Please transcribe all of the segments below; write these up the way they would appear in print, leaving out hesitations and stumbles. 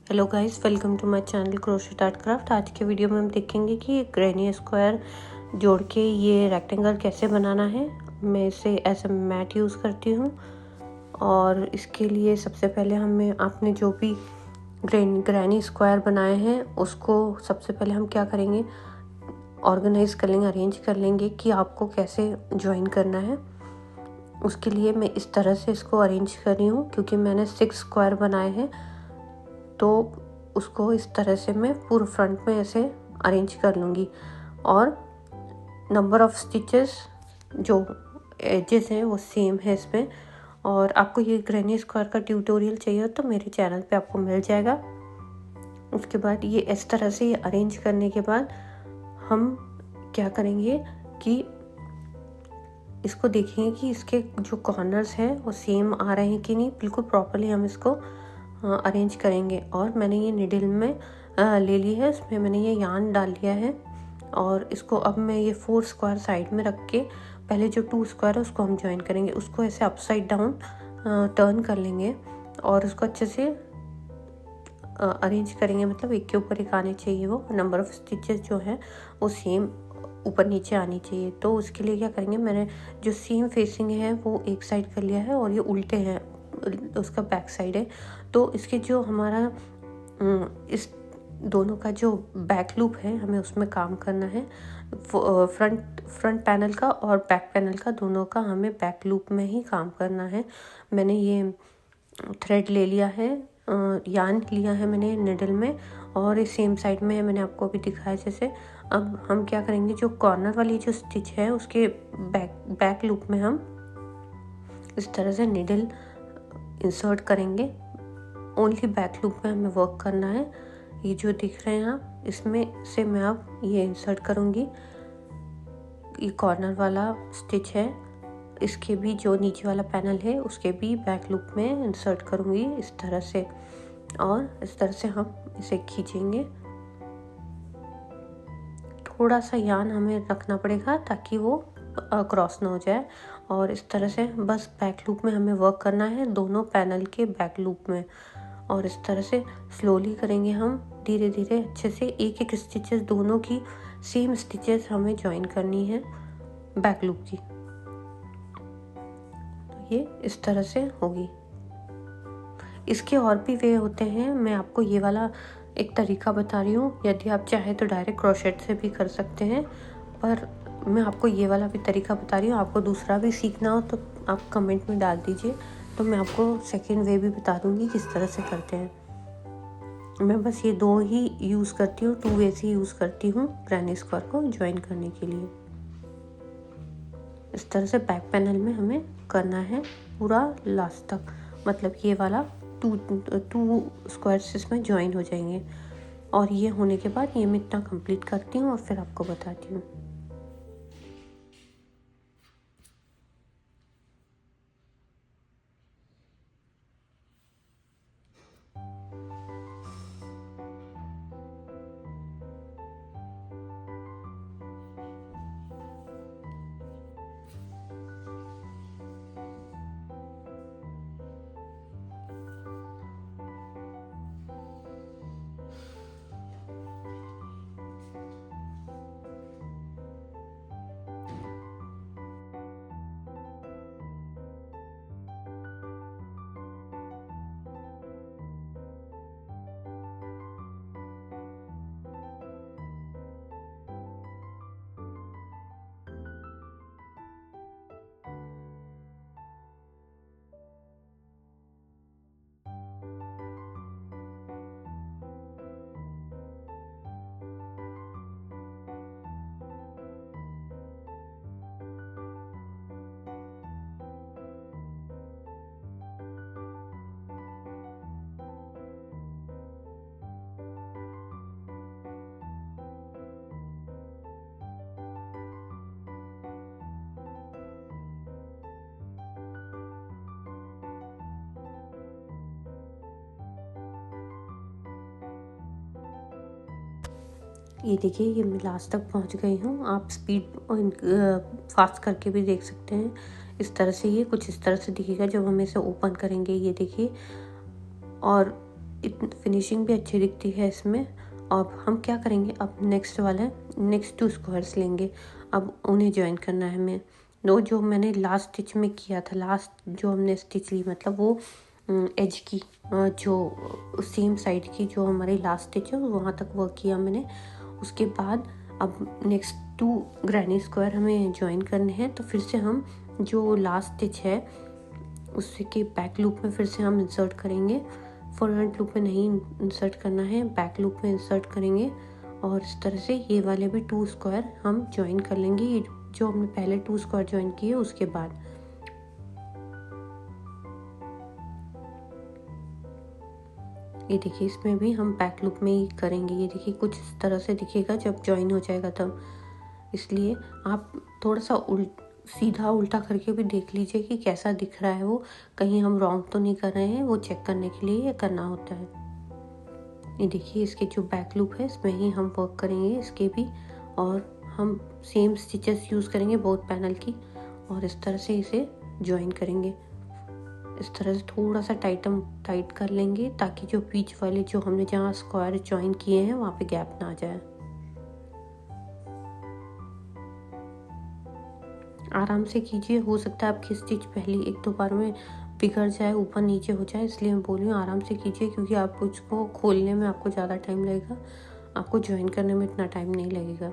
Hello guys, welcome to my channel crochet art craft. आज के video में हम देखेंगे कि ग्रैनी स्क्वायर जोड़ के ये रेक्टेंगल कैसे बनाना है। मैं इसे एज अ मैट यूज़ करती हूँ और इसके लिए सबसे पहले आपने जो भी ग्रैनी स्क्वायर बनाए हैं उसको सबसे पहले हम क्या करेंगे, ऑर्गेनाइज कर लेंगे, अरेंज कर लेंगे कि आपको कैसे ज्वाइन करना है। उसके लिए मैं इस तरह से इसको अरेंज कर रही हूँ क्योंकि मैंने 6 स्क्वायर बनाए हैं, तो उसको इस तरह से मैं पूरे फ्रंट में ऐसे अरेंज कर लूँगी। और नंबर ऑफ़ स्टिचेस जो एजेस हैं वो सेम है इसमें। और आपको ये ग्रैनी स्क्वायर का ट्यूटोरियल चाहिए तो मेरे चैनल पे आपको मिल जाएगा। उसके बाद ये इस तरह से अरेंज करने के बाद हम क्या करेंगे कि इसको देखेंगे कि इसके जो कॉर्नर्स हैं वो सेम आ रहे हैं कि नहीं। बिल्कुल प्रॉपर्ली हम इसको अरेंज करेंगे। और मैंने ये निडल में ले ली है, इसमें मैंने ये यार्न डाल लिया है और इसको अब मैं ये 4 स्क्वायर साइड में रख के पहले जो 2 स्क्वायर है उसको हम ज्वाइन करेंगे। उसको ऐसे अपसाइड डाउन टर्न कर लेंगे और उसको अच्छे से अरेंज करेंगे, मतलब एक के ऊपर एक आने चाहिए। वो नंबर ऑफ़ स्टिचेस जो है वो सेम ऊपर नीचे आनी चाहिए। तो उसके लिए क्या करेंगे, मैंने जो सेम फेसिंग है वो एक साइड कर लिया है और ये उल्टे हैं, उसका बैक साइड है। तो इसके जो हमारा इस दोनों का जो बैक लूप है हमें उसमें काम करना है। फ्रंट पैनल का और बैक पैनल का दोनों का हमें बैक लूप में ही काम करना है। मैंने ये थ्रेड ले लिया है, यार्न लिया है मैंने निडल में और इस सेम साइड में मैंने आपको अभी दिखाया जैसे। अब हम क्या करेंगे, जो कॉर्नर वाली जो स्टिच है उसके बैक लूप में हम इस तरह से निडल इंसर्ट करेंगे। ओनली बैक लूप में हमें वर्क करना है। ये जो दिख रहे हैं आप, इसमें से मैं अब ये इंसर्ट करूँगी। ये कॉर्नर वाला स्टिच है, इसके भी जो नीचे वाला पैनल है उसके भी बैक लूप में इंसर्ट करूँगी इस तरह से। और इस तरह से हम इसे खींचेंगे। थोड़ा सा यार्न हमें रखना पड़ेगा ताकि वो क्रॉस ना हो जाए। और इस तरह से बस बैक लूप में हमें वर्क करना है, दोनों पैनल के बैक लूप में। और इस तरह से स्लोली करेंगे हम, धीरे धीरे अच्छे से एक एक स्टिचेस, दोनों की सेम स्टिचेस हमें ज्वाइन करनी है बैक लूप की। तो ये इस तरह से होगी। इसके और भी वे होते हैं, मैं आपको ये वाला एक तरीका बता रही हूँ। यदि आप चाहें तो डायरेक्ट क्रोशेट से भी कर सकते हैं, पर मैं आपको ये वाला भी तरीका बता रही हूँ। आपको दूसरा भी सीखना हो तो आप कमेंट में डाल दीजिए, तो मैं आपको सेकंड वे भी बता दूँगी किस तरह से करते हैं। मैं बस ये 2 ही यूज़ करती हूँ, 2 वे से यूज़ करती हूँ ग्रैनी स्क्वायर को ज्वाइन करने के लिए। इस तरह से बैक पैनल में हमें करना है पूरा लास्ट तक, मतलब ये वाला 2 स्क्वायर्स इसमें ज्वाइन हो जाएंगे। और ये होने के बाद ये मैं इतना कंप्लीट करती हूँ और फिर आपको बताती हूँ। ये देखिए, ये मैं लास्ट तक पहुंच गई हूँ। आप स्पीड फास्ट करके भी देख सकते हैं। इस तरह से ये कुछ इस तरह से दिखेगा जब हम इसे ओपन करेंगे, ये देखिए। और फिनिशिंग भी अच्छी दिखती है इसमें। अब हम क्या करेंगे, अब नेक्स्ट 2 स्क्वायर्स लेंगे। अब उन्हें ज्वाइन करना है हमें। जो मैंने लास्ट स्टिच में किया था, लास्ट जो हमने स्टिच ली, मतलब वो एज की जो सेम साइड की जो हमारी लास्ट स्टिच है वहाँ तक वर्क किया मैंने। उसके बाद अब नेक्स्ट 2 ग्रैनी स्क्वायर हमें ज्वाइन करने हैं। तो फिर से हम जो लास्ट स्टिच है उससे के बैक लूप में फिर से हम इंसर्ट करेंगे। फ्रंट लूप में नहीं इंसर्ट करना है, बैक लूप में इंसर्ट करेंगे। और इस तरह से ये वाले भी 2 स्क्वायर हम ज्वाइन कर लेंगे, ये जो हमने पहले 2 स्क्वायर ज्वाइन किए उसके बाद। ये देखिए इसमें भी हम बैक लूप में ही करेंगे। ये देखिए कुछ इस तरह से दिखेगा जब ज्वाइन हो जाएगा तब, इसलिए आप थोड़ा सा सीधा उल्टा करके भी देख लीजिए कि कैसा दिख रहा है वो, कहीं हम रॉन्ग तो नहीं कर रहे हैं, वो चेक करने के लिए ये करना होता है। ये देखिए इसके जो बैक लूप है इसमें ही हम वर्क करेंगे इसके भी, और हम सेम स्टिचेस यूज़ करेंगे बोथ पैनल की, और इस तरह से इसे ज्वाइन करेंगे। इस तरह से थोड़ा सा टाइट कर लेंगे ताकि जो बीच वाले जो हमने जहाँ स्क्वायर ज्वाइन किए हैं वहाँ पे गैप ना आ जाए। आराम से कीजिए, हो सकता है आपकी स्टिच पहली 1-2 बार में बिगड़ जाए, ऊपर नीचे हो जाए, इसलिए मैं बोल रही हूँ आराम से कीजिए, क्योंकि आप उसको खोलने में आपको ज़्यादा टाइम लगेगा, आपको ज्वाइन करने में इतना टाइम नहीं लगेगा।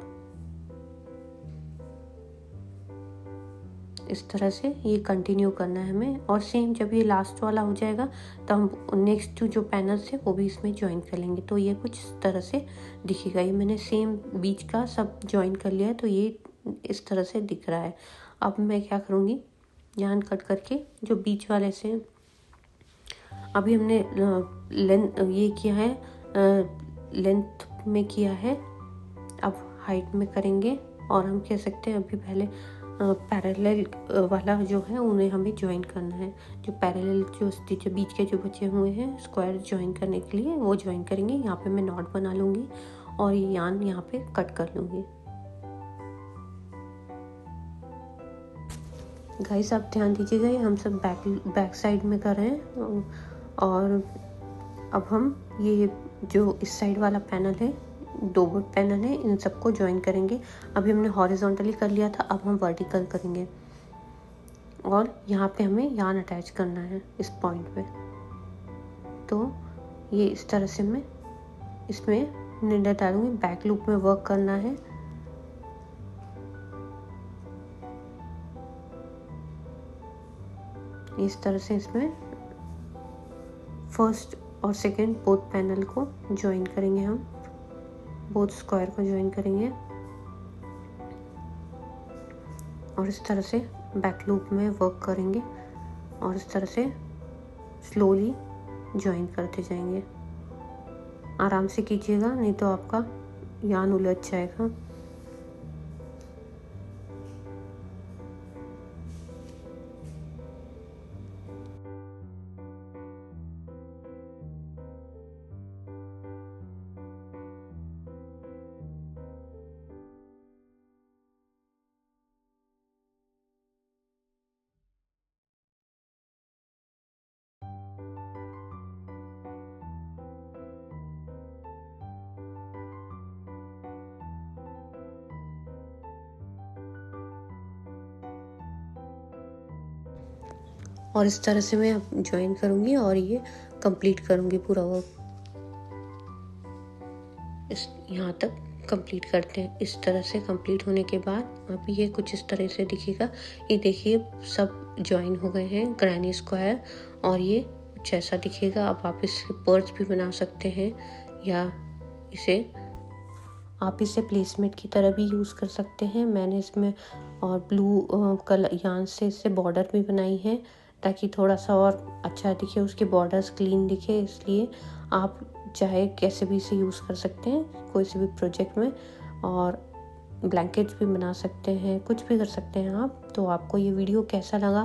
इस तरह से ये कंटिन्यू करना है हमें, और सेम जब ये लास्ट वाला हो जाएगा तो हम नेक्स्ट जो पैनल्स है वो भी इसमें ज्वाइन कर लेंगे। तो ये कुछ इस तरह से दिखेगा। ये मैंने सेम बीच का सब ज्वाइन कर लिया है, तो ये इस तरह से दिख रहा है। अब मैं क्या करूँगी, यहाँ कट करके जो बीच वाले से अभी हमने ये किया है, लेंथ में किया है, अब हाइट में करेंगे। और हम कह सकते हैं अभी पहले पैरेलल वाला जो है उन्हें हमें ज्वाइन करना है। जो पैरेलल जो स्टिच बीच के जो बचे हुए हैं स्क्वायर ज्वाइन करने के लिए वो ज्वाइन करेंगे। यहाँ पे मैं नॉट बना लूँगी और ये यान यहाँ पे कट कर लूँगी। गाइस आप ध्यान दीजिएगा, ये हम सब बैक साइड में कर रहे हैं। और अब हम ये जो इस साइड वाला पैनल है, 2 पैनल है, इन सबको ज्वाइन करेंगे। अभी हमने हॉरिजॉन्टली कर लिया था, अब हम वर्टिकल करेंगे। और यहाँ पे हमें यान अटैच करना है इस पॉइंट पे। तो ये इस तरह से मैं इसमें निडर डालूंगी, बैक लूप में वर्क करना है। इस तरह से इसमें फर्स्ट और सेकंड बोथ पैनल को ज्वाइन करेंगे, हम बोथ स्क्वायर को ज्वाइन करेंगे और इस तरह से बैक लूप में वर्क करेंगे और इस तरह से स्लोली ज्वाइन करते जाएंगे। आराम से कीजिएगा, नहीं तो आपका यान उलझ जाएगा। और इस तरह से मैं ज्वाइन करूँगी और ये कंप्लीट करूँगी पूरा वर्क। इस यहाँ तक कंप्लीट करते हैं। इस तरह से कंप्लीट होने के बाद अब ये कुछ इस तरह से दिखेगा। ये देखिए सब ज्वाइन हो गए हैं ग्रैनी स्क्वायर, और ये कुछ ऐसा दिखेगा। अब आप इसके पर्स भी बना सकते हैं या आप इसे प्लेसमेंट की तरह भी यूज़ कर सकते हैं। मैंने इसमें और ब्लू कलर यान से इससे बॉर्डर भी बनाई है ताकि थोड़ा सा और अच्छा दिखे, उसके बॉर्डर्स क्लीन दिखे। इसलिए आप चाहे कैसे भी इसे यूज़ कर सकते हैं कोई से भी प्रोजेक्ट में, और ब्लैंकेट्स भी बना सकते हैं, कुछ भी कर सकते हैं आप। तो आपको ये वीडियो कैसा लगा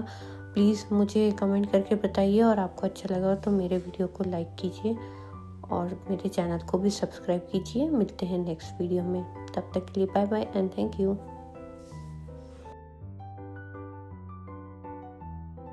प्लीज़ मुझे कमेंट करके बताइए, और आपको अच्छा लगा तो मेरे वीडियो को लाइक कीजिए और मेरे चैनल को भी सब्सक्राइब कीजिए। मिलते हैं नेक्स्ट वीडियो में, तब तक के लिए bye bye and thank you.